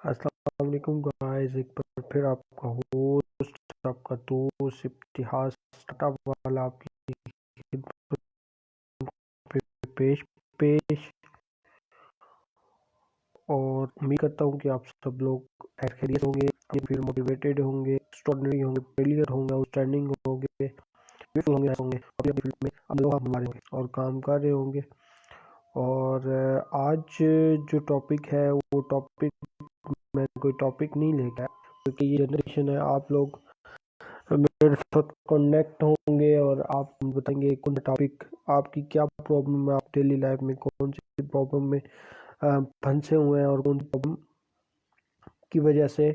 السلام علیکم گائز، ایک بار پھر آپ کا ہوسٹ، آپ کا دوست ابتہاج اسٹارٹ اپ والا آپ کی خدمت پہ پیش پیش اور امید کرتا ہوں کہ آپ سب لوگ خیریت ہوں گے، پھر موٹیویٹیڈ ہوں گے، ایکسٹراڈنری ہوں گے، بریلینٹ ہوں گے، آؤٹسٹینڈنگ ہوں گے، بیوٹیفل ہوں گے، اپنی اپنی فیلڈ میں ہمارے ہوں گے اور کام کر رہے ہوں گے۔ اور آج جو ٹاپک ہے وہ ٹاپک میں کوئی ٹاپک نہیں لے گا، کیونکہ یہ جنریشن ہے، آپ لوگ میرے ساتھ کنیکٹ ہوں گے اور آپ بتائیں گے کون سا ٹاپک آپ کی کیا پرابلم ہے، آپ ڈیلی لائف میں کون سی پرابلم میں پھنسے ہوئے ہیں، اور کون سی پرابلم کی وجہ سے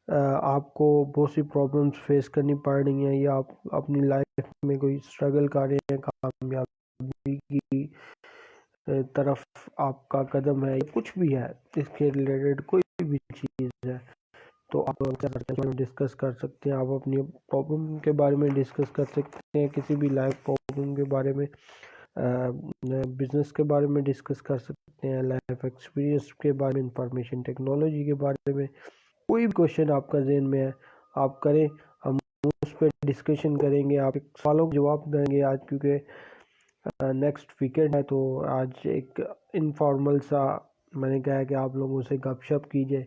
آپ کو بہت سی پرابلمس فیس کرنی پڑ رہی ہیں، یا آپ اپنی لائف میں کوئی اسٹرگل کر رہے ہیں، کامیابی کی طرف آپ کا قدم ہے، کچھ بھی ہے اس کے ریلیٹڈ کوئی بھی چیز ہے، تو آپ کیا کرتے ہیں ڈسکس کر سکتے ہیں، آپ اپنی پرابلم کے بارے میں ڈسکس کر سکتے ہیں، کسی بھی لائف پرابلم کے بارے میں، بزنس کے بارے میں ڈسکس کر سکتے ہیں، لائف ایکسپیرینس کے بارے میں، انفارمیشن ٹیکنالوجی کے بارے میں، کوئی بھی کوشچن آپ کا ذہن میں ہے آپ کریں، ہم اس پہ ڈسکشن کریں گے، آپ سوالوں کے جواب دیں گے آج، کیونکہ نیکسٹ ویکینڈ ہے، تو آج ایک انفارمل سا میں نے کہا ہے کہ آپ لوگوں سے گپ شپ کی جائے،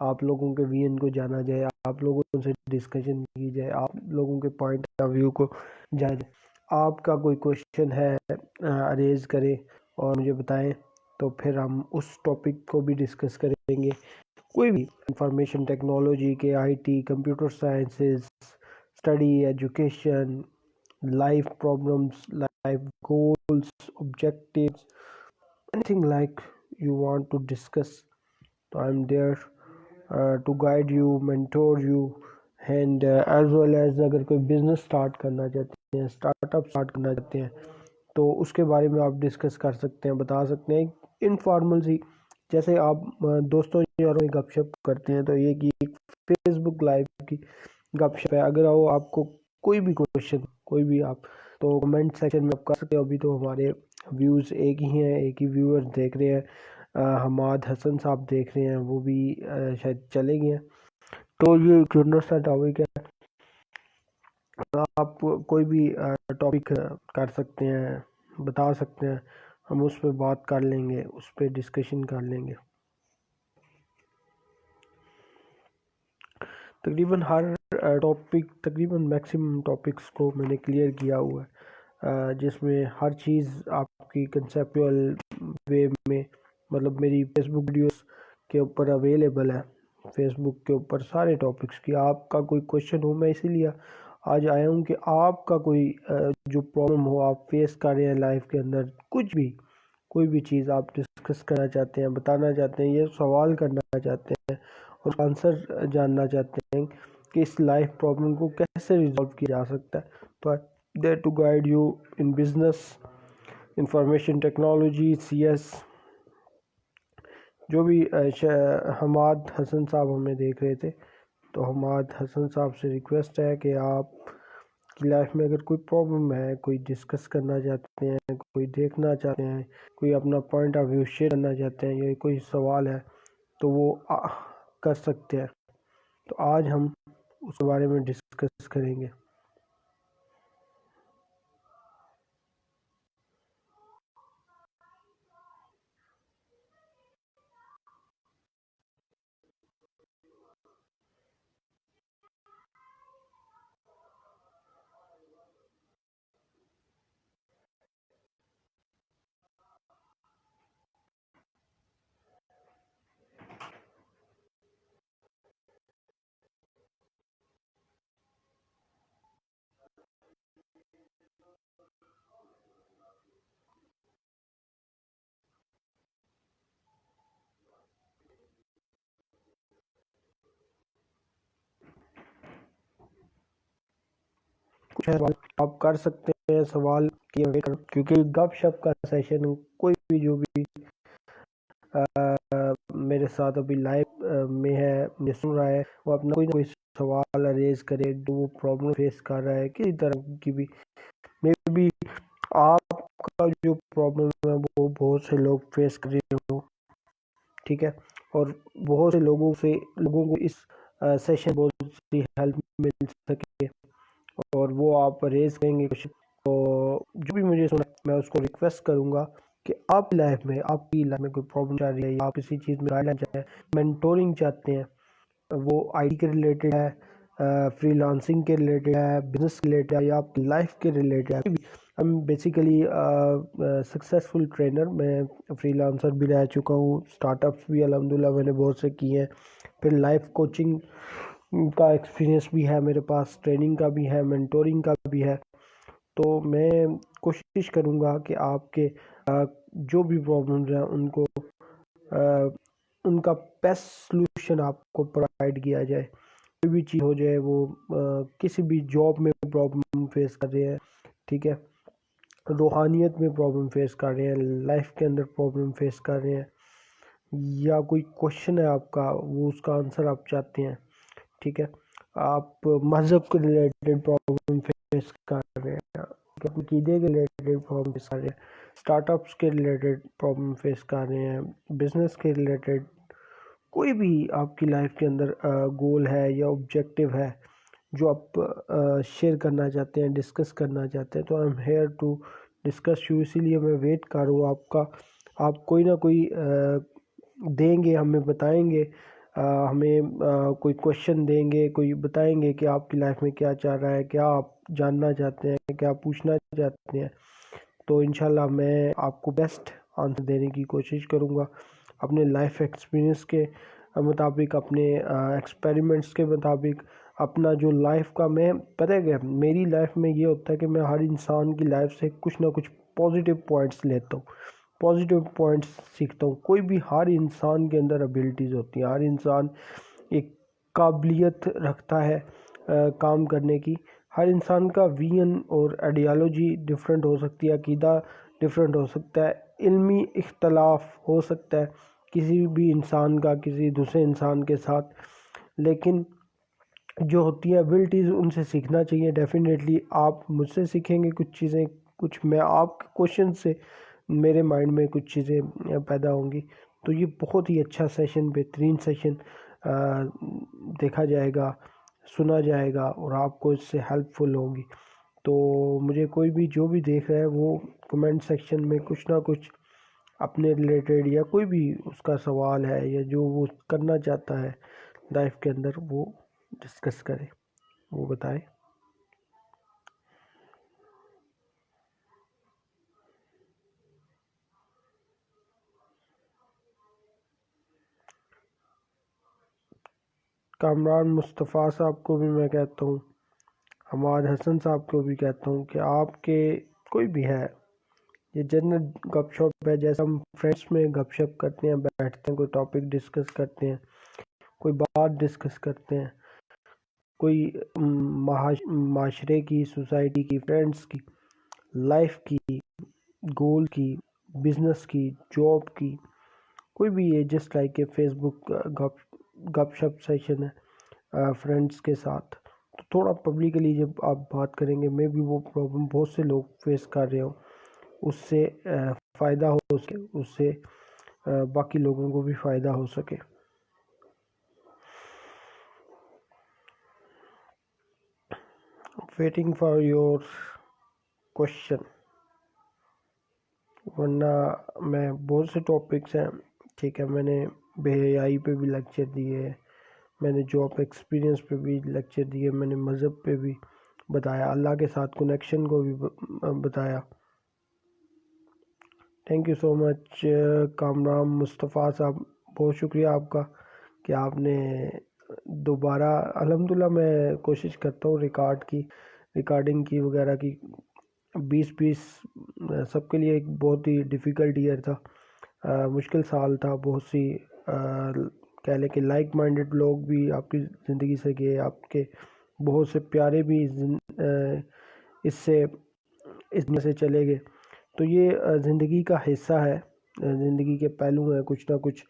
آپ لوگوں کے وین کو جانا جائے، آپ لوگوں سے ڈسکشن کی جائے، آپ لوگوں کے پوائنٹ آف ویو کو جانا جائے۔ آپ کا کوئی کوشچن ہے ریز کریں اور مجھے بتائیں، تو پھر ہم اس ٹاپک کو بھی ڈسکس کریں گے، کوئی بھی انفارمیشن ٹیکنالوجی کے، I T, computer sciences, study, education, life problems, life goals, objectives, anything like you want to discuss. So I'm there to guide you, mentor you, and as well as اگر کوئی business start کرنا چاہتے ہیں، start up start کرنا چاہتے ہیں، تو اس کے بارے میں آپ ڈسکس کر سکتے ہیں، بتا سکتے ہیں، انفارمل سی، جیسے آپ دوستوں یاروں میں گپ شپ کرتے ہیں، تو یہ کہ فیس بک لائیو کی گپ شپ ہے۔ اگر وہ آپ کو کوئی بھی کوشچن، کوئی بھی آپ تو کمنٹ سیکشن میں آپ کر سکتے ہو۔ ابھی تو ہمارے ویوز ایک ہی ہیں، ایک ہی ویور دیکھ رہے ہیں، حماد حسن صاحب دیکھ رہے ہیں، وہ بھی شاید چلے گئے ہیں، تو یہ جنرل سا ٹاپک ہے، آپ کوئی بھی ٹاپک کر سکتے ہیں، بتا سکتے ہیں، ہم اس پہ بات کر لیں گے، اس پہ ڈسکشن کر لیں گے۔ تقریباً ہر ٹاپک، تقریباً میکسیمم ٹاپکس کو میں نے کلیئر کیا ہوا ہے، جس میں ہر چیز آپ کی کنسیپچول وے میں، مطلب میری فیس بک ویڈیوز کے اوپر اویلیبل ہے، فیس بک کے اوپر سارے ٹاپکس کی۔ آپ کا کوئی کوشچن ہو، میں اسی لیے آج آیا ہوں کہ آپ کا کوئی جو پرابلم ہو، آپ فیس کر رہے ہیں لائف کے اندر، کچھ بھی، کوئی بھی چیز آپ ڈسکس کرنا چاہتے ہیں، بتانا چاہتے ہیں، یہ سوال کرنا چاہتے ہیں اور آنسر جاننا چاہتے ہیں کہ اس لائف پرابلم کو کیسے ریزالو کیا جا سکتا ہے، تو there to guide you in business, information technology, CS ایس، جو بھی حماد حسن صاحب ہمیں دیکھ رہے تھے، تو حماد حسن صاحب سے ریکویسٹ ہے کہ آپ کی لائف میں اگر کوئی پرابلم ہے، کوئی ڈسکس کرنا چاہتے ہیں، کوئی دیکھنا چاہتے ہیں، کوئی اپنا پوائنٹ آف ویو شیئر کرنا چاہتے ہیں، یا کوئی سوال ہے، تو وہ کر سکتے ہیں۔ تو آج ہم اس کے بارے میں ڈسکس کریں گے۔ کچھ سوال آپ کر سکتے ہیں، سوال کیے، کیونکہ گپ شپ کا سیشن، کوئی بھی جو بھی میرے ساتھ ابھی لائف میں ہے، مجھے سن رہا ہے، وہ اپنا کوئی نہ کوئی سوال ریز کرے، جو وہ پرابلم فیس کر رہا ہے، کسی طرح کی بھی، مے بی آپ کا جو پرابلم ہے وہ بہت سے لوگ فیس کر رہے ہو، ٹھیک ہے، اور بہت سے لوگوں کو اس سیشن بہت سی ہیلپ مل سکے، اور وہ آپ ریز کریں گے کوشچن، تو جو بھی مجھے سنا میں اس کو ریکویسٹ کروں گا کہ آپ کی لائف میں کوئی پرابلم چل رہی ہے یا آپ کسی چیز میں گائیڈ چاہتے ہیں، مینٹورنگ چاہتے ہیں، وہ آئی ٹی کے ریلیٹڈ ہے، فری لانسنگ کے ریلیٹڈ ہے، بزنس کے ریلیٹڈ ہے، یا آپ کی لائف کے ریلیٹڈ ہے. ہم بیسیکلی سکسیزفل ٹرینر، میں فری لانسر بھی رہ چکا ہوں، اسٹارٹ اپس بھی الحمدللہ میں نے بہت سے کیے ہیں، پھر لائف کوچنگ کا ایکسپیرینس بھی ہے میرے پاس، ٹریننگ کا بھی ہے، مینٹورنگ کا بھی ہے. تو میں کوشش کروں گا کہ آپ کے جو بھی پرابلمز ہیں ان کو ان کا بیسٹ سلوشن آپ کو پرووائڈ کیا جائے. کوئی بھی چیز ہو جائے، وہ کسی بھی جاب میں پرابلم فیس کر رہے ہیں، ٹھیک ہے، روحانیت میں پرابلم فیس کر رہے ہیں، لائف کے اندر پرابلم فیس کر رہے ہیں، یا کوئی کوشچن ہے آپ کا، وہ اس کا آنسر آپ چاہتے ہیں، ٹھیک ہے، آپ مذہب کے ریلیٹڈ پرابلم فیس کر رہے ہیں، عقیدے کے ریلیٹڈ پرابلم فیس کر رہے ہیں، اسٹارٹ اپس کے ریلیٹڈ پرابلم فیس کر رہے ہیں، بزنس کے ریلیٹڈ، کوئی بھی آپ کی لائف کے اندر گول ہے یا آبجیکٹیو ہے جو آپ شیئر کرنا چاہتے ہیں، ڈسکس کرنا چاہتے ہیں، تو I am here to discuss you. اسی لیے میں ویٹ کر رہا ہوں آپ کا. آپ کوئی نہ کوئی دیں گے، ہمیں بتائیں گے، ہمیں کوئی کوشچن دیں گے، کوئی بتائیں گے کہ آپ کی لائف میں کیا چل رہا ہے، کیا آپ جاننا چاہتے ہیں، کیا پوچھنا چاہتے ہیں. تو انشاءاللہ میں آپ کو بیسٹ آنسر دینے کی کوشش کروں گا، اپنے لائف ایکسپیرینس کے مطابق، اپنے ایکسپیریمنٹس کے مطابق، اپنا جو لائف کا، میں پتہ ہے کہ میری لائف میں یہ ہوتا ہے کہ میں ہر انسان کی لائف سے کچھ نہ کچھ پازیٹیو پوائنٹس لیتا ہوں، پازیٹیو پوائنٹس سیکھتا ہوں. کوئی بھی، ہر انسان کے اندر ابیلٹیز ہوتی ہیں، ہر انسان ایک قابلیت رکھتا ہے کام کرنے کی. ہر انسان کا ویژن اور آئیڈیالوجی ڈفرینٹ ہو سکتی ہے، عقیدہ ڈفرینٹ ہو سکتا ہے، علمی اختلاف ہو سکتا ہے کسی بھی انسان کا کسی دوسرے انسان کے ساتھ، لیکن جو ہوتی ہیں ابیلٹیز ان سے سیکھنا چاہیے. ڈیفینیٹلی آپ مجھ سے سیکھیں گے کچھ چیزیں، کچھ میں آپ کے کوشچن سے میرے مائنڈ میں کچھ چیزیں پیدا ہوں گی. تو یہ بہت ہی اچھا سیشن، بہترین سیشن دیکھا جائے گا، سنا جائے گا، اور آپ کو اس سے ہیلپ فل ہوگی. تو مجھے کوئی بھی جو بھی دیکھ رہا ہے وہ کمنٹ سیکشن میں کچھ نہ کچھ اپنے ریلیٹڈ یا کوئی بھی اس کا سوال ہے یا جو وہ کرنا چاہتا ہے لائف کے اندر، وہ ڈسکس کرے، وہ بتائے. کامران مصطفیٰ صاحب کو بھی میں کہتا ہوں، حماد حسن صاحب کو بھی کہتا ہوں کہ آپ کے کوئی بھی ہے، یہ جنرل گپ شپ ہے، جیسے ہم فرینڈس میں گپ شپ کرتے ہیں، بیٹھتے ہیں، کوئی ٹاپک ڈسکس کرتے ہیں، کوئی بات ڈسکس کرتے ہیں، کوئی معاشرے کی، سوسائٹی کی، فرینڈس کی، لائف کی، گول کی، بزنس کی، جاب کی، کوئی بھی یہ جسٹ لائک فیس بک گپ شپ سیشن ہے فرینڈس کے ساتھ. تو تھوڑا پبلکلی جب آپ بات کریں گے، میں بھی وہ پرابلم بہت سے لوگ فیس کر رہے ہوں، اس سے فائدہ ہو سکے، اس سے باقی لوگوں کو بھی فائدہ ہو سکے. ویٹنگ فار یور کوشچن، ورنہ میں بہت سے ٹاپکس ہیں، ٹھیک ہے، میں نے بے حیائی پہ بھی لیکچر دیے، میں نے جاب ایکسپیرینس پہ بھی لیکچر دیے، میں نے مذہب پہ بھی بتایا، اللہ کے ساتھ کنیکشن کو بھی بتایا. تھینک یو سو مچ کامران مصطفیٰ صاحب، بہت شکریہ آپ کا کہ آپ نے دوبارہ، الحمدللہ میں کوشش کرتا ہوں ریکارڈنگ کی وغیرہ کی. 2020 سب کے لیے ایک بہت ہی ڈیفیکلٹ ایئر تھا، مشکل سال تھا. بہت سی کہہ لیں کہ لائک مائنڈڈ لوگ بھی آپ کی زندگی سے گئے، آپ کے بہت سے پیارے بھی اس میں سے چلے گئے. تو یہ زندگی کا حصہ ہے، زندگی کے پہلو ہیں، کچھ نہ کچھ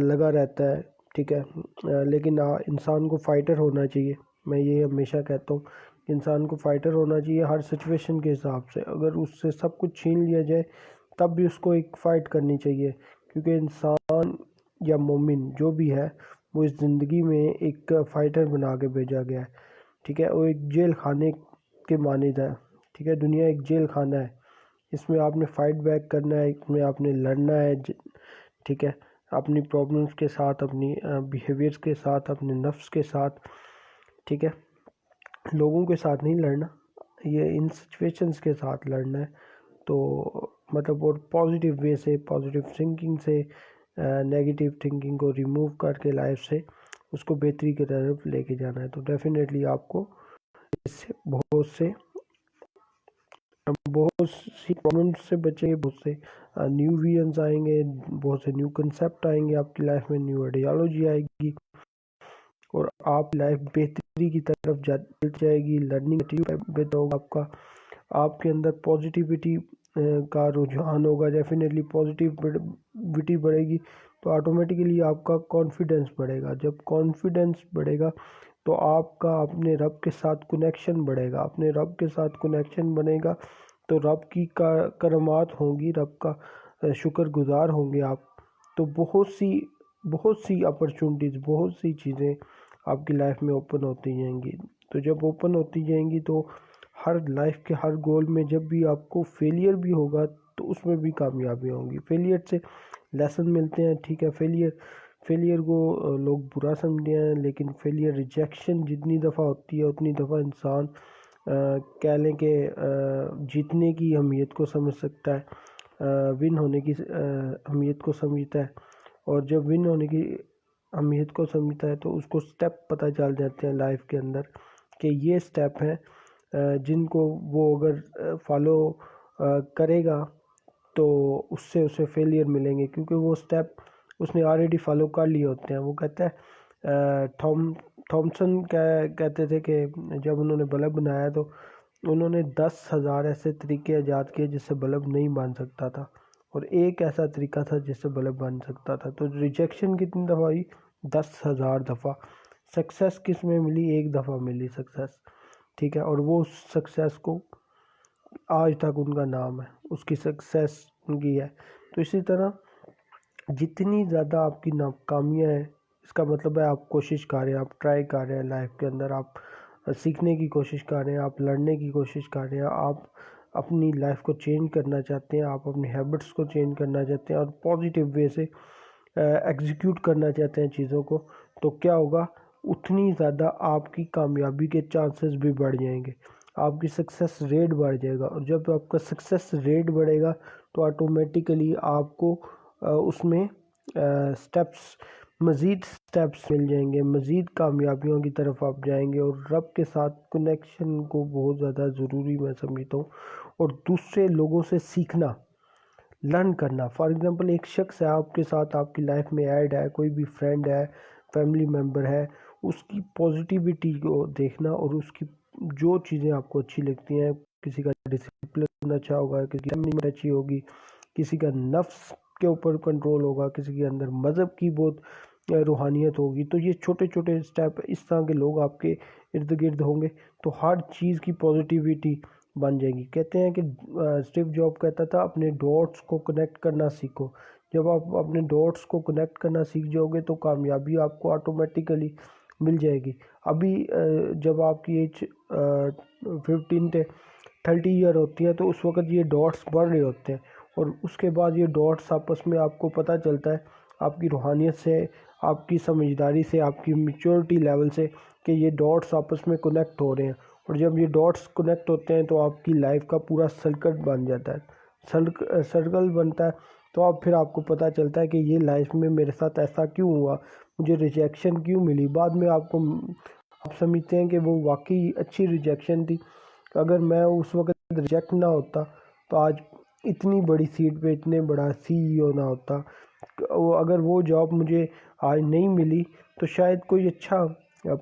لگا رہتا ہے، ٹھیک ہے، لیکن انسان کو فائٹر ہونا چاہیے. میں یہ ہمیشہ کہتا ہوں کہ انسان کو فائٹر ہونا چاہیے ہر سچویشن کے حساب سے. اگر اس سے سب کچھ چھین لیا جائے تب بھی اس کو ایک فائٹ کرنی چاہیے، کیونکہ انسان یا مومن جو بھی ہے وہ اس زندگی میں ایک فائٹر بنا کے بھیجا گیا ہے، ٹھیک ہے، وہ ایک جیل خانے کے مانند ہے، ٹھیک ہے، دنیا ایک جیل خانہ ہے، اس میں آپ نے فائٹ بیک کرنا ہے، اس میں آپ نے لڑنا ہے، ٹھیک ہے، اپنی پرابلمس کے ساتھ، اپنی بیہیویئرس کے ساتھ، اپنے نفس کے ساتھ، ٹھیک ہے، لوگوں کے ساتھ نہیں لڑنا، یہ ان سچویشنز کے ساتھ لڑنا ہے، تو مطلب اور پازیٹیو وے سے، پازیٹیو تھنکنگ سے، نیگیٹیو تھنکنگ کو ریموو کر کے لائف سے اس کو بہتری کی طرف لے کے جانا ہے، تو ڈیفینیٹلی آپ کو اس سے بہت سی پرابلمس سے بچیں گے، بہت سے نیو ویژنز آئیں گے، بہت سے نیو کنسیپٹ آئیں گے آپ کی لائف میں، نیو آئیڈیالوجی آئے گی، اور آپ لائف بہتری کی طرف جائے گی، لرننگ بہتر ہوگا آپ کے اندر پازیٹیوٹی کا رجحان ہوگا، ڈیفینیٹلی پازیٹیوٹی بڑھے گی تو آٹومیٹیکلی آپ کا کانفیڈنس بڑھے گا، جب کانفیڈنس بڑھے گا تو آپ کا اپنے رب کے ساتھ کنیکشن بڑھے گا، اپنے رب کے ساتھ کنیکشن بنے گا تو رب کی کرامات ہوں گی، رب کا شکر گزار ہوں گے آپ، تو بہت سی اپرچونٹیز، بہت سی چیزیں آپ کی لائف میں اوپن ہوتی جائیں گی، تو جب اوپن ہوتی جائیں گی تو ہر لائف کے ہر گول میں جب بھی آپ کو فیلئر بھی ہوگا تو اس میں بھی کامیابی ہوں گی، فیلئر سے لیسن ملتے ہیں، ٹھیک ہے، فیلئر کو لوگ برا سمجھتے ہیں، لیکن فیلئر ریجیکشن جتنی دفعہ ہوتی ہے اتنی دفعہ انسان کہہ لیں کہ جیتنے کی اہمیت کو سمجھ سکتا ہے، ون ہونے کی اہمیت کو سمجھتا ہے، اور جب ون ہونے کی اہمیت کو سمجھتا ہے تو اس کو سٹیپ پتہ چل جاتے ہیں لائف کے اندر کہ یہ سٹیپ ہیں جن کو وہ اگر فالو کرے گا تو اس سے اسے فیلئر ملیں گے، کیونکہ وہ سٹیپ اس نے آلریڈی فالو کر لیے ہوتے ہیں۔ وہ کہتا ہے تھامسن کہتے تھے کہ جب انہوں نے بلب بنایا تو انہوں نے 10,000 ایسے طریقے ایجاد کیے جس سے بلب نہیں بن سکتا تھا، اور ایک ایسا طریقہ تھا جس سے بلب بن سکتا تھا، تو ریجیکشن کتنی دفعہ ہوئی؟ 10,000 دفعہ۔ سکسیس کس میں ملی؟ ایک دفعہ ملی سکسیس، ٹھیک ہے، اور وہ سکسیس کو آج تک ان کا نام ہے، اس کی سکسیس ان کی ہے۔ تو اسی طرح جتنی زیادہ آپ کی ناکامیاں ہیں، اس کا مطلب ہے آپ کوشش کر رہے ہیں، آپ ٹرائی کر رہے ہیں لائف کے اندر، آپ سیکھنے کی کوشش کر رہے ہیں، آپ لڑنے کی کوشش کر رہے ہیں، آپ اپنی لائف کو چینج کرنا چاہتے ہیں، آپ اپنی ہیبٹس کو چینج کرنا چاہتے ہیں اور پازیٹیو وے سے ایگزیکیوٹ کرنا چاہتے ہیں چیزوں کو، تو کیا ہوگا؟ اتنی زیادہ آپ کی کامیابی کے چانسز بھی بڑھ جائیں گے، آپ کی سکسیس ریٹ بڑھ جائے گا، اور جب آپ کا سکسیس ریٹ بڑھے گا تو آٹومیٹیکلی آپ کو اس میں مزید سٹیپس مل جائیں گے، مزید کامیابیوں کی طرف آپ جائیں گے، اور رب کے ساتھ کنیکشن کو بہت زیادہ ضروری میں سمجھتا ہوں، اور دوسرے لوگوں سے سیکھنا، لرن کرنا۔ فار ایگزامپل ایک شخص ہے آپ کے ساتھ، آپ کی لائف میں ایڈ ہے، کوئی بھی فرینڈ ہے، فیملی ممبر ہے، اس کی پازیٹیوٹی کو دیکھنا اور اس کی جو چیزیں آپ کو اچھی لگتی ہیں، کسی کا ڈسپلن اچھا ہوگا، کسی کی ٹائمنگ اچھی ہوگی، کسی کا نفس کے اوپر کنٹرول ہوگا، کسی کے اندر مذہب کی بہت روحانیت ہوگی، تو یہ چھوٹے چھوٹے سٹیپ اس طرح کے لوگ آپ کے ارد گرد ہوں گے تو ہر چیز کی پازیٹیوٹی بن جائے گی۔ کہتے ہیں کہ اسٹیو جاب کہتا تھا اپنے ڈاٹس کو کنیکٹ کرنا سیکھو، جب آپ اپنے ڈاٹس کو کنیکٹ کرنا سیکھ جاؤ گے تو کامیابی آپ کو آٹومیٹیکلی مل جائے گی۔ ابھی جب آپ کی ایج 15 سے 30 ایئر ہوتی ہے تو اس وقت یہ ڈاٹس بڑھ رہے ہوتے ہیں، اور اس کے بعد یہ ڈاٹس آپس میں آپ کو پتہ چلتا ہے آپ کی روحانیت سے، آپ کی سمجھداری سے، آپ کی میچورٹی لیول سے کہ یہ ڈاٹس آپس میں کنیکٹ ہو رہے ہیں، اور جب یہ ڈاٹس کنیکٹ ہوتے ہیں تو آپ کی لائف کا پورا سرکٹ بن جاتا ہے، سرکل بنتا ہے، تو اب پھر آپ کو پتہ چلتا ہے کہ یہ لائف میں میرے ساتھ ایسا کیوں ہوا، مجھے ریجیکشن کیوں ملی، بعد میں آپ سمجھتے ہیں کہ وہ واقعی اچھی ریجیکشن تھی، اگر میں اس وقت ریجیکٹ نہ ہوتا تو آج اتنی بڑی سیٹ پہ اتنے بڑا CEO نہ ہوتا، اگر وہ جاب مجھے آج نہیں ملی تو شاید کوئی اچھا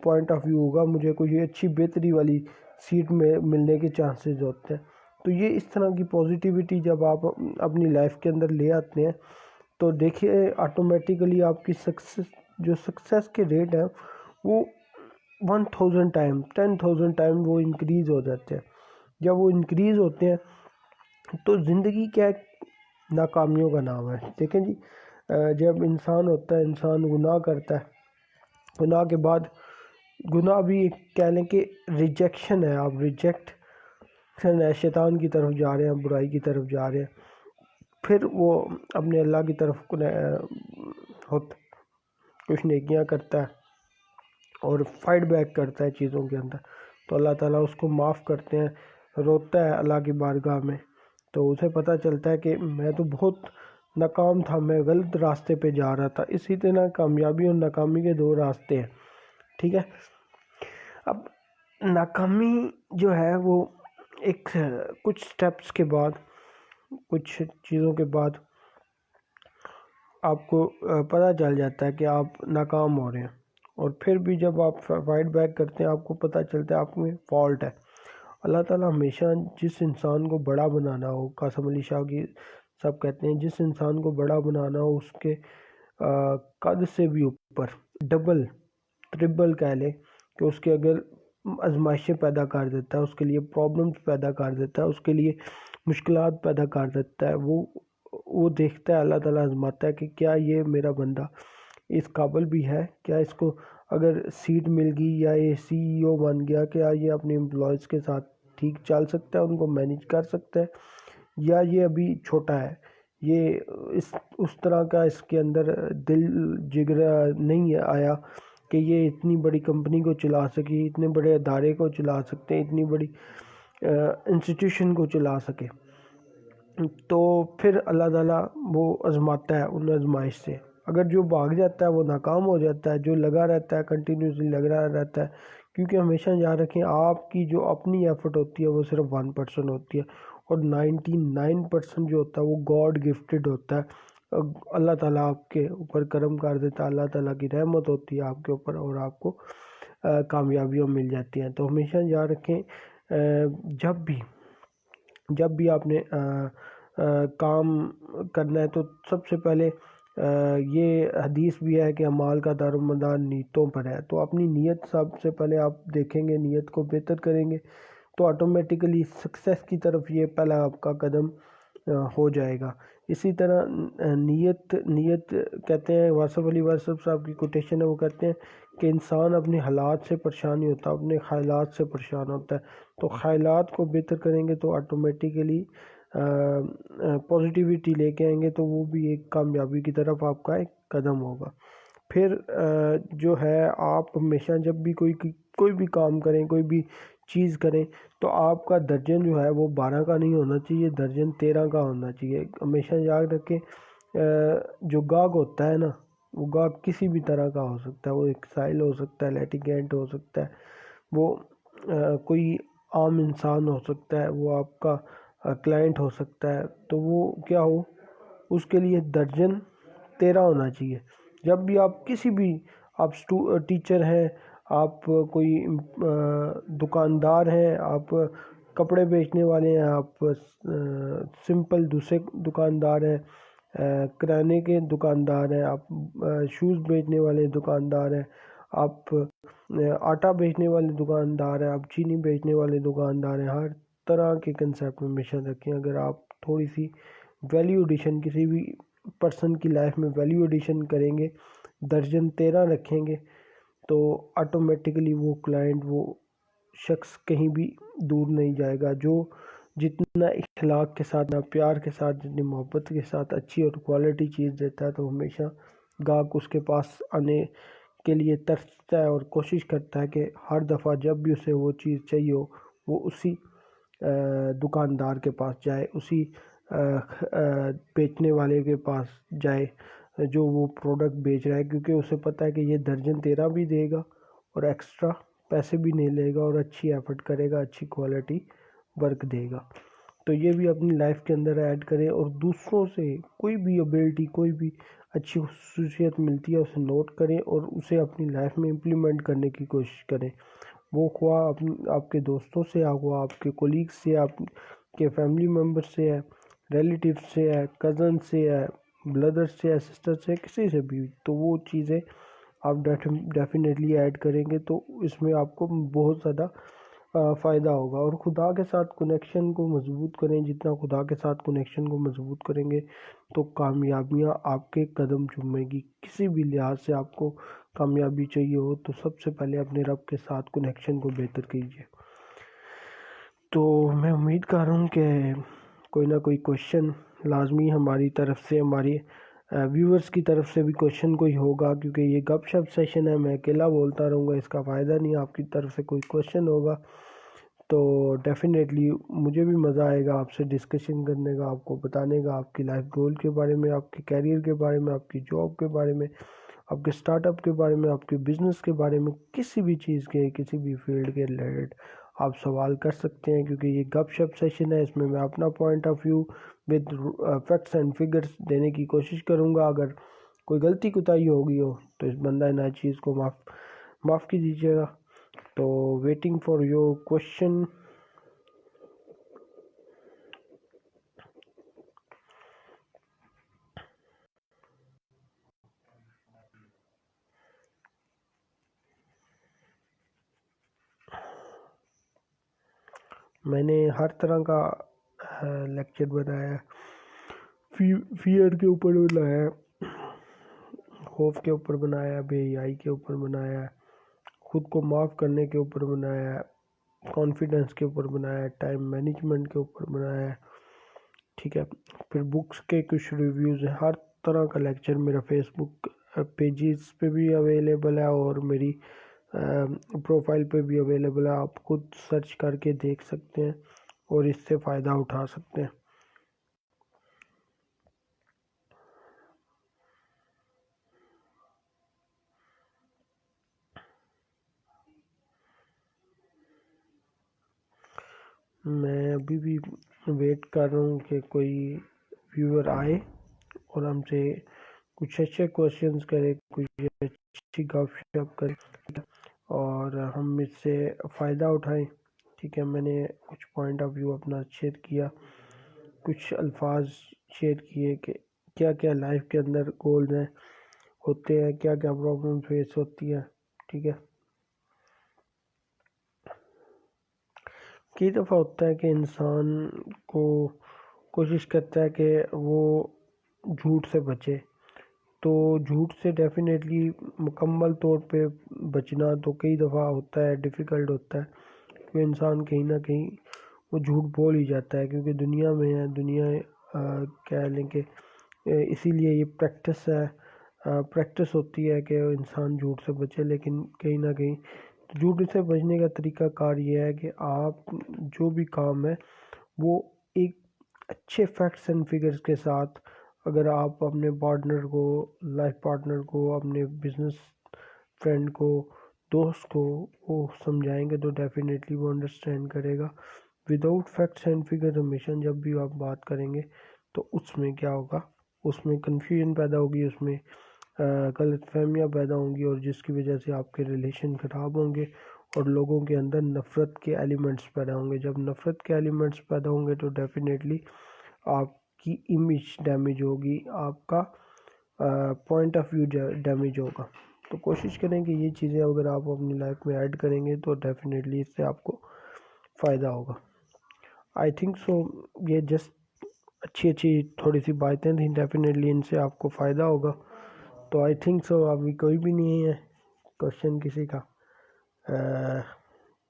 پوائنٹ آف ویو ہوگا، مجھے کوئی اچھی بہتری والی سیٹ میں ملنے کے چانسز ہوتے ہیں۔ تو یہ اس طرح کی پازیٹیوٹی جب آپ اپنی لائف کے اندر لے آتے ہیں تو دیکھیے آٹومیٹیکلی آپ کی سکسیس کے ریٹ ہیں وہ 1000 ٹائم 10,000 ٹائم وہ انکریز ہو جاتے ہیں۔ جب وہ انکریز ہوتے ہیں تو زندگی کیا ناکامیوں کا نام ہے، دیکھیں جی، جب انسان ہوتا ہے، انسان گناہ کرتا ہے، گناہ کے بعد گناہ بھی ایک کہہ لیں کہ ریجیکشن ہے، آپ ریجیکشن ہے، شیطان کی طرف جا رہے ہیں، برائی کی طرف جا رہے ہیں، پھر وہ اپنے اللہ کی طرف کچھ نیکیاں کرتا ہے اور فائٹ بیک کرتا ہے چیزوں کے اندر، تو اللہ تعالیٰ اس کو معاف کرتے ہیں، روتا ہے اللہ کی بارگاہ میں، تو اسے پتہ چلتا ہے کہ میں تو بہت ناکام تھا، میں غلط راستے پہ جا رہا تھا۔ اسی طرح کامیابی اور ناکامی کے دو راستے ہیں، ٹھیک ہے۔ اب ناکامی جو ہے وہ ایک کچھ سٹیپس کے بعد، کچھ چیزوں کے بعد آپ کو پتہ چل جاتا ہے کہ آپ ناکام ہو رہے ہیں، اور پھر بھی جب آپ فائٹ بیک کرتے ہیں آپ کو پتہ چلتا ہے آپ میں فالٹ ہے۔ اللہ تعالیٰ ہمیشہ جس انسان کو بڑا بنانا ہو، قاسم علی شاہ کی سب کہتے ہیں جس انسان کو بڑا بنانا ہو اس کے قد سے بھی اوپر ڈبل ٹربل کہہ لیں کہ اس کے اگر آزمائشیں پیدا کر دیتا ہے، اس کے لیے پرابلمز پیدا کر دیتا ہے، اس کے لیے مشکلات پیدا کر دیتا ہے، وہ دیکھتا ہے، اللہ تعالیٰ آزماتا ہے کہ کیا یہ میرا بندہ اس قابل بھی ہے، کیا اس کو اگر سیٹ مل گئی یا یہ CEO بن گیا، کیا یہ اپنے امپلائیز کے ساتھ ٹھیک چل سکتا ہے، ان کو مینیج کر سکتا ہے، یا یہ ابھی چھوٹا ہے، یہ اس طرح کا اس کے اندر دل جگرا نہیں آیا کہ یہ اتنی بڑی کمپنی کو چلا سکے، اتنے بڑے ادارے کو چلا سکتے ہیں، اتنی بڑی انسٹیٹیوشن کو چلا سکے۔ تو پھر اللہ تعالیٰ وہ آزماتا ہے ان آزمائش سے، اگر جو بھاگ جاتا ہے وہ ناکام ہو جاتا ہے، جو لگا رہتا ہے کنٹینیوسلی لگا رہتا ہے، کیونکہ ہمیشہ یاد رکھیں آپ کی جو اپنی ایفرٹ ہوتی ہے وہ صرف 1% ہوتی ہے، اور 99% جو ہوتا ہے وہ گاڈ گفٹڈ ہوتا ہے، اللہ تعالیٰ آپ کے اوپر کرم کر دیتا ہے، اللہ تعالیٰ کی رحمت ہوتی ہے آپ کے اوپر، اور آپ کو کامیابیاں مل جاتی ہیں۔ تو ہمیشہ یاد رکھیں جب بھی آپ نے کام کرنا ہے تو سب سے پہلے یہ حدیث بھی ہے کہ اعمال کا دار و مدار نیتوں پر ہے، تو اپنی نیت سب سے پہلے آپ دیکھیں گے، نیت کو بہتر کریں گے تو آٹومیٹیکلی سکسیس کی طرف یہ پہلا آپ کا قدم ہو جائے گا۔ اسی طرح نیت کہتے ہیں، واصف علی واصف صاحب کی کوٹیشن ہے، وہ کہتے ہیں کہ انسان اپنے حالات سے پریشان نہیں ہوتا، اپنے خیالات سے پریشان ہوتا ہے، تو خیالات کو بہتر کریں گے تو آٹومیٹیکلی پازیٹیوٹی لے کے آئیں گے، تو وہ بھی ایک کامیابی کی طرف آپ کا ایک قدم ہوگا۔ پھر جو ہے آپ ہمیشہ جب بھی کوئی بھی کام کریں، کوئی بھی چیز کریں، تو آپ کا درجن جو ہے وہ 12 کا نہیں ہونا چاہیے، درجن 13 کا ہونا چاہیے۔ ہمیشہ یاد رکھیں جو گاہک ہوتا ہے نا، وہ گاہک کسی بھی طرح کا ہو سکتا ہے، وہ ایک سائل ہو سکتا ہے، لیٹیگینٹ ہو سکتا ہے، وہ کوئی عام انسان ہو سکتا ہے، وہ آپ کا کلائنٹ ہو سکتا ہے، تو وہ کیا ہو، اس کے لیے درجن 13 ہونا چاہیے۔ جب بھی آپ کسی بھی آپ ٹیچر ہیں، آپ کوئی دکاندار ہیں، آپ کپڑے بیچنے والے ہیں، آپ سمپل دوسرے دکاندار ہیں، کرانے کے دکاندار ہیں، آپ شوز بیچنے والے دکاندار ہیں، آپ آٹا بیچنے والے دکاندار ہیں، آپ چینی بیچنے والے دکاندار ہیں، ہر طرح کے کنسیپٹ میں ہمیشہ رکھیں۔ اگر آپ تھوڑی سی ویلیو ایڈیشن کسی بھی پرسن کی لائف میں ویلیو ایڈیشن کریں گے، درجن 13 رکھیں گے، تو آٹومیٹکلی وہ کلائنٹ، وہ شخص کہیں بھی دور نہیں جائے گا۔ جو جتنا اخلاق کے ساتھ، پیار کے ساتھ، جتنی محبت کے ساتھ اچھی اور کوالٹی چیز دیتا ہے، تو ہمیشہ گاہک اس کے پاس آنے کے لیے ترستا ہے اور کوشش کرتا ہے کہ ہر دفعہ جب بھی اسے وہ چیز چاہیے ہو وہ اسی دکاندار کے پاس جائے، اسی بیچنے والے کے پاس جائے جو وہ پروڈکٹ بیچ رہا ہے، کیونکہ اسے پتہ ہے کہ یہ درجن 13 بھی دے گا اور ایکسٹرا پیسے بھی نہیں لے گا، اور اچھی ایفرٹ کرے گا، اچھی کوالٹی ورک دے گا۔ تو یہ بھی اپنی لائف کے اندر ایڈ کریں، اور دوسروں سے کوئی بھی ابیلٹی، کوئی بھی اچھی خصوصیت ملتی ہے اسے نوٹ کریں اور اسے اپنی لائف میں امپلیمنٹ کرنے کی کوشش کریں، وہ خواہ آپ کے دوستوں سے، خواہ آپ کے کولیگ سے، آپ کے فیملی ممبر سے ہے، ریلیٹیو سے ہے، کزن سے ہے، بردر سے ہے، سسٹر سے، کسی سے بھی، تو وہ چیزیں آپ ڈیفینیٹلی ایڈ کریں گے تو اس میں آپ کو بہت زیادہ فائدہ ہوگا۔ اور خدا کے ساتھ کنیکشن کو مضبوط کریں، جتنا خدا کے ساتھ کنیکشن کو مضبوط کریں گے تو کامیابیاں آپ کے قدم چومیں گی۔ کسی بھی لحاظ سے آپ کو کامیابی چاہیے ہو تو سب سے پہلے اپنے رب کے ساتھ کنیکشن کو بہتر کیجیے۔ تو میں امید کر رہا ہوں کہ کوئی نہ کوئی کوشچن لازمی ہماری طرف سے، ہماری ویورز کی طرف سے بھی کوشچن کوئی ہوگا، کیونکہ یہ گپ شپ سیشن ہے، میں اکیلا بولتا رہوں گا، اس کا فائدہ نہیں۔ آپ کی طرف سے کوئی کوشچن ہوگا تو ڈیفینیٹلی مجھے بھی مزہ آئے گا آپ سے ڈسکشن کرنے کا، آپ کو بتانے کا، آپ کی لائف گول کے بارے میں، آپ کے کیریئر کے بارے میں، آپ کی جاب کے بارے میں، آپ کے سٹارٹ اپ کے بارے میں، آپ کے بزنس کے بارے میں، کسی بھی چیز کے، کسی بھی فیلڈ کے ریلیٹڈ آپ سوال کر سکتے ہیں، کیونکہ یہ گپ شپ سیشن ہے۔ اس میں میں اپنا point of view with facts and figures دینے کی کوشش کروں گا۔ اگر کوئی غلطی کوتاہی ہوگی ہو تو اس بندہ نہ چیز کو معاف کی دیجیے گا۔ تو ویٹنگ فار یور کوشچن۔ میں نے ہر طرح کا لیکچر بنایا ہے، فیئر کے اوپر بنایا ہے، خوف کے اوپر بنایا ہے، بے حیائی کے اوپر بنایا ہے، خود کو معاف کرنے کے اوپر بنایا ہے، کانفیڈنس کے اوپر بنایا ہے، ٹائم مینجمنٹ کے اوپر بنایا ہے، ٹھیک ہے۔ پھر بکس کے کچھ ریویوز ہیں، ہر طرح کا لیکچر میرا فیس بک پیجز پہ بھی اویلیبل ہے اور میری پروفائل پہ بھی اویلیبل ہے۔ آپ خود سرچ کر کے دیکھ سکتے ہیں اور اس سے فائدہ اٹھا سکتے ہیں۔ میں ابھی بھی ویٹ کر رہا ہوں کہ کوئی ویور آئے اور ہم سے کچھ اچھے کوشچنس کرے، کچھ اچھی گپ شپ کرے اور ہم اس سے فائدہ اٹھائیں، ٹھیک ہے۔ میں نے کچھ پوائنٹ آف ویو اپنا شیئر کیا، کچھ الفاظ شیئر کیے کہ کیا کیا لائف کے اندر گولز ہیں ہوتے ہیں، کیا کیا پرابلم فیس ہوتی ہے، ٹھیک ہے۔ کئی دفعہ ہوتا ہے کہ انسان کو کوشش کرتا ہے کہ وہ جھوٹ سے بچے، تو جھوٹ سے ڈیفینیٹلی مکمل طور پہ بچنا تو کئی دفعہ ہوتا ہے، ڈیفیکلٹ ہوتا ہے، کیونکہ انسان کہیں نہ کہیں وہ جھوٹ بول ہی جاتا ہے، کیونکہ دنیا میں ہے، دنیا کہہ لیں کہ اسی لیے یہ پریکٹس ہوتی ہے کہ انسان جھوٹ سے بچے، لیکن کہیں نہ کہیں جھوٹ سے بچنے کا طریقہ کار یہ ہے کہ آپ جو بھی کام ہے وہ ایک اچھے فیکٹس اینڈ فگرز کے ساتھ، اگر آپ اپنے پارٹنر کو، لائف پارٹنر کو، اپنے بزنس فرینڈ کو، دوست کو وہ سمجھائیں گے تو ڈیفینیٹلی وہ انڈرسٹینڈ کرے گا۔ وداؤٹ فیکٹس اینڈ فگر ہمیشہ جب بھی آپ بات کریں گے تو اس میں کیا ہوگا، اس میں کنفیوژن پیدا ہوگی، اس میں غلط فہمیاں پیدا ہوں گی، اور جس کی وجہ سے آپ کے ریلیشن خراب ہوں گے اور لوگوں کے اندر نفرت کے ایلیمنٹس پیدا ہوں گے۔ جب نفرت کے ایلیمنٹس پیدا ہوں گے تو ڈیفینیٹلی آپ کی امیج ڈیمیج ہوگی، آپ کا پوائنٹ آف ویو ڈیمیج ہوگا۔ تو کوشش کریں کہ یہ چیزیں اگر آپ اپنی لائف میں ایڈ کریں گے تو ڈیفینیٹلی اس سے آپ کو فائدہ ہوگا۔ آئی تھنک سو یہ جسٹ اچھی تھوڑی سی باتیں تھیں، ڈیفینیٹلی ان سے آپ کو فائدہ ہوگا۔ تو آئی تھنک سو ابھی کوئی بھی نہیں ہے کوشچن کسی کا،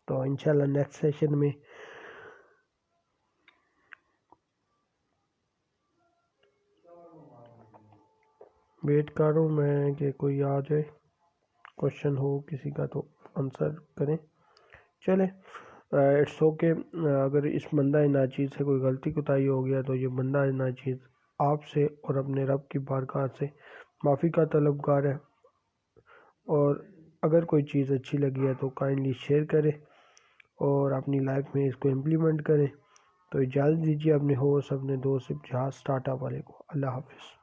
تو انشاءاللہ نیکسٹ سیشن میں ویٹ کر رہا ہوں میں کہ کوئی آ جائے، کوشچن ہو کسی کا تو آنسر کریں۔ چلے اٹس اوکے، اگر اس بندہ ناچیز سے کوئی غلطی کوتاہی ہو گیا تو یہ بندہ ناچیز آپ سے اور اپنے رب کی بارگاہ سے معافی کا طلبگار ہے، اور اگر کوئی چیز اچھی لگی ہے تو کائنڈلی شیئر کریں اور اپنی لائف میں اس کو امپلیمنٹ کریں۔ تو اجازت دیجیے اپنے ہوسٹ، اپنے دوست جہاز ٹاٹا والے کو۔ اللہ حافظ۔